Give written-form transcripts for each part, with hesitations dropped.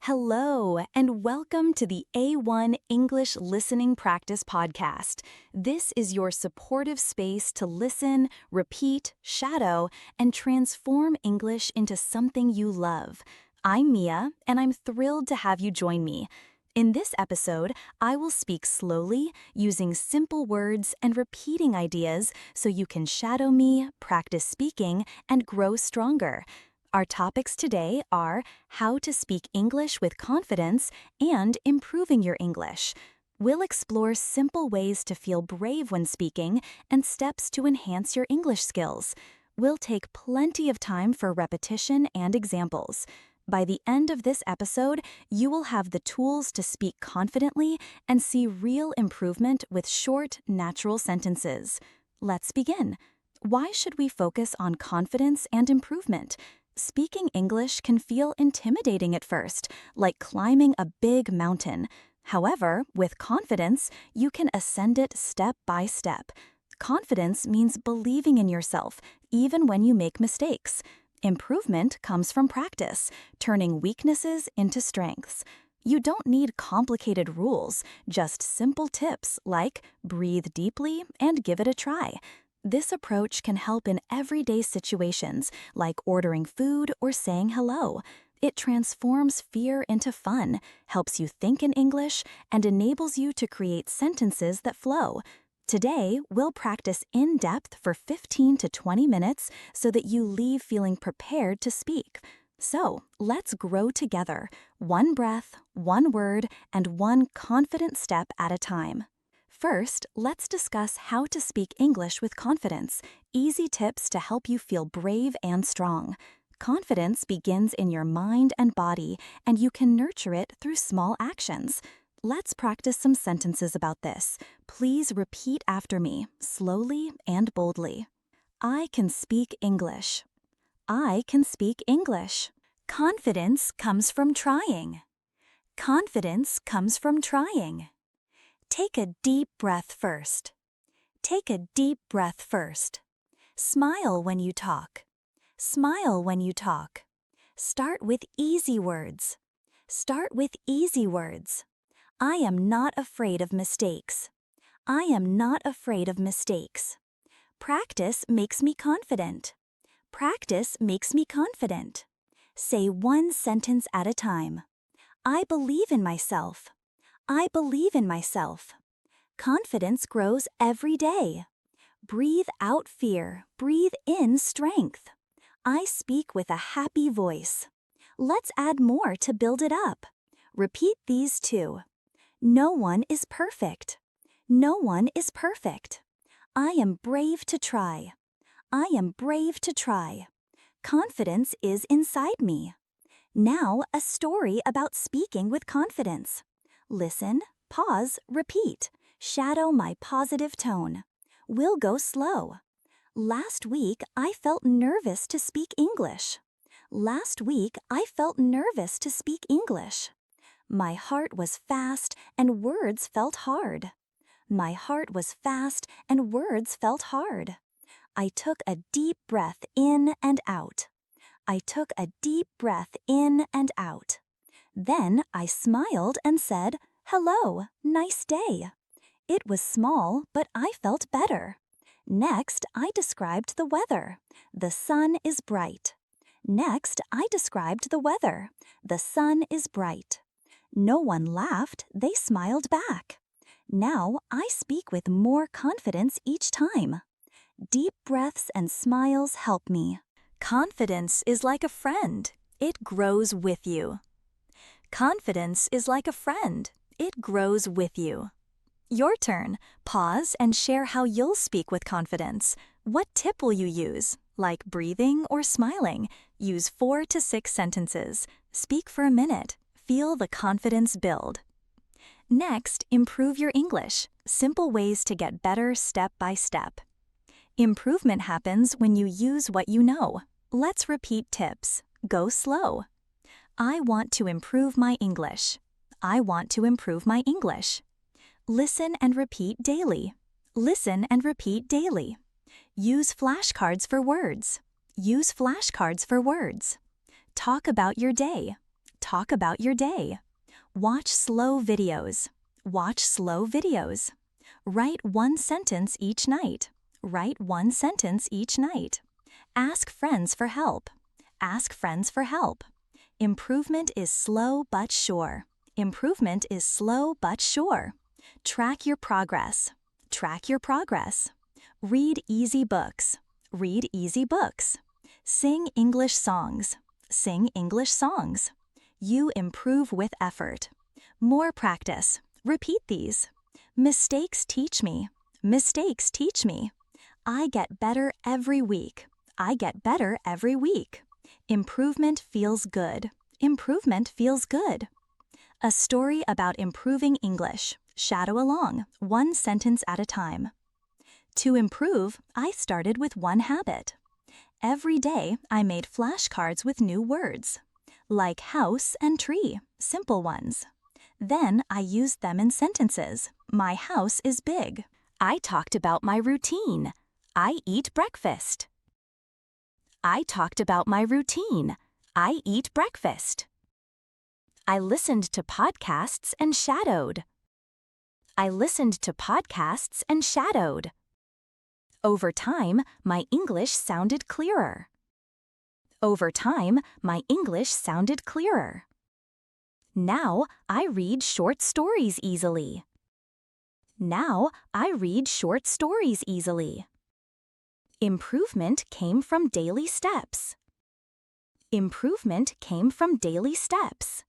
Hello, and welcome to the A1 English Listening Practice Podcast. This is your supportive space to listen, repeat, shadow, and transform English into something you love. I'm Mia, and I'm thrilled to have you join me. In this episode, I will speak slowly, using simple words and repeating ideas so you can shadow me, practice speaking, and grow stronger. Our topics today are how to speak English with confidence and improving your English. We'll explore simple ways to feel brave when speaking and steps to enhance your English skills. We'll take plenty of time for repetition and examples. By the end of this episode, you will have the tools to speak confidently and see real improvement with short, natural sentences. Let's begin. Why should we focus on confidence and improvement? Speaking English can feel intimidating at first, like climbing a big mountain. However, with confidence, you can ascend it step by step. Confidence means believing in yourself, even when you make mistakes. Improvement comes from practice, turning weaknesses into strengths. You don't need complicated rules, just simple tips like breathe deeply and give it a try. This approach can help in everyday situations, like ordering food or saying hello. It transforms fear into fun, helps you think in English, and enables you to create sentences that flow. Today, we'll practice in depth for 15 to 20 minutes so that you leave feeling prepared to speak. So, let's grow together, one breath, one word, and one confident step at a time. First, let's discuss how to speak English with confidence, easy tips to help you feel brave and strong. Confidence begins in your mind and body, and you can nurture it through small actions. Let's practice some sentences about this. Please repeat after me, slowly and boldly. I can speak English. I can speak English. Confidence comes from trying. Confidence comes from trying. Take a deep breath first. Take a deep breath first. Smile when you talk. Smile when you talk. Start with easy words. Start with easy words. I am not afraid of mistakes. I am not afraid of mistakes. Practice makes me confident. Practice makes me confident. Say one sentence at a time. I believe in myself. I believe in myself. Confidence grows every day. Breathe out fear. Breathe in strength. I speak with a happy voice. Let's add more to build it up. Repeat these two. No one is perfect. No one is perfect. I am brave to try. I am brave to try. Confidence is inside me. Now, a story about speaking with confidence. Listen, pause, repeat. Shadow my positive tone. We'll go slow. Last week, I felt nervous to speak English. Last week, I felt nervous to speak English. My heart was fast and words felt hard. My heart was fast and words felt hard. I took a deep breath in and out. I took a deep breath in and out. Then I smiled and said, "Hello, nice day." It was small, but I felt better. Next, I described the weather. The sun is bright. Next, I described the weather. The sun is bright. No one laughed, they smiled back. Now I speak with more confidence each time. Deep breaths and smiles help me. Confidence is like a friend. It grows with you. Confidence is like a friend. It grows with you. Your turn. Pause and share how you'll speak with confidence. What tip will you use? Like breathing or smiling? Use 4 to 6 sentences. Speak for a minute. Feel the confidence build. Next, improve your English. Simple ways to get better step by step. Improvement happens when you use what you know. Let's repeat tips. Go slow. I want to improve my English. I want to improve my English. Listen and repeat daily. Listen and repeat daily. Use flashcards for words. Use flashcards for words. Talk about your day. talk about your day. Watch slow videos. Watch slow videos. Write one sentence each night. Write one sentence each night. Ask friends for help. Ask friends for help. Improvement is slow but sure. Improvement is slow but sure. Track your progress. Track your progress. Read easy books. Read easy books. Sing English songs. Sing English songs. You improve with effort. More practice. Repeat these. Mistakes teach me. Mistakes teach me. I get better every week. I get better every week. Improvement feels good. Improvement feels good. A story about improving English. Shadow along, one sentence at a time. To improve, I started with one habit. Every day, I made flashcards with new words, like house and tree, simple ones. Then I used them in sentences. My house is big. I talked about my routine. I eat breakfast. I talked about my routine. I eat breakfast. I listened to podcasts and shadowed. I listened to podcasts and shadowed. Over time, my English sounded clearer. Over time, my English sounded clearer. Now I read short stories easily. Now I read short stories easily. Improvement came from daily steps. Improvement came from daily steps.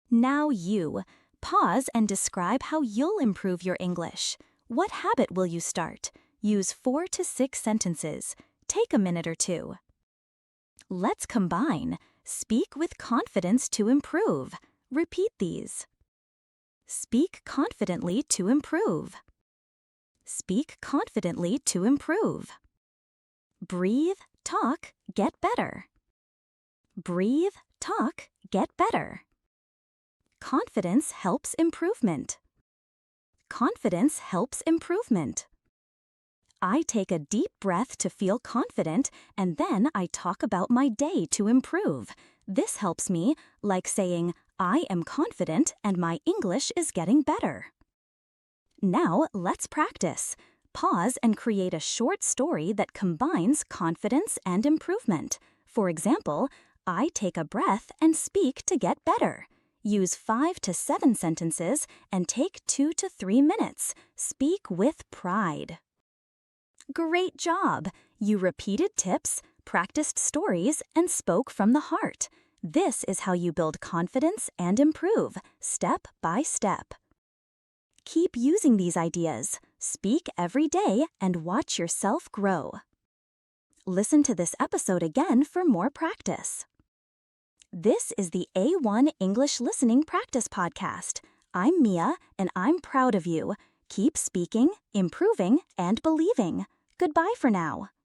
Now you. Pause and describe how you'll improve your English. What habit will you start? Use 4 to 6 sentences. Take a minute or two. Let's combine. Speak with confidence to improve. Repeat these. Speak confidently to improve. Speak confidently to improve. Breathe, talk, get better. Breathe, talk, get better. Confidence helps improvement. Confidence helps improvement. I take a deep breath to feel confident, and then I talk about my day to improve. This helps me, like saying, I am confident and my English is getting better. Now, let's practice. Pause and create a short story that combines confidence and improvement. For example, I take a breath and speak to get better. Use 5 to 7 sentences and take 2 to 3 minutes. Speak with pride. Great job! You repeated tips, practiced stories, and spoke from the heart. This is how you build confidence and improve, step by step. Keep using these ideas. Speak every day and watch yourself grow. Listen to this episode again for more practice. This is the A1 English Listening Practice Podcast. I'm Mia, and I'm proud of you. Keep speaking, improving, and believing. Goodbye for now.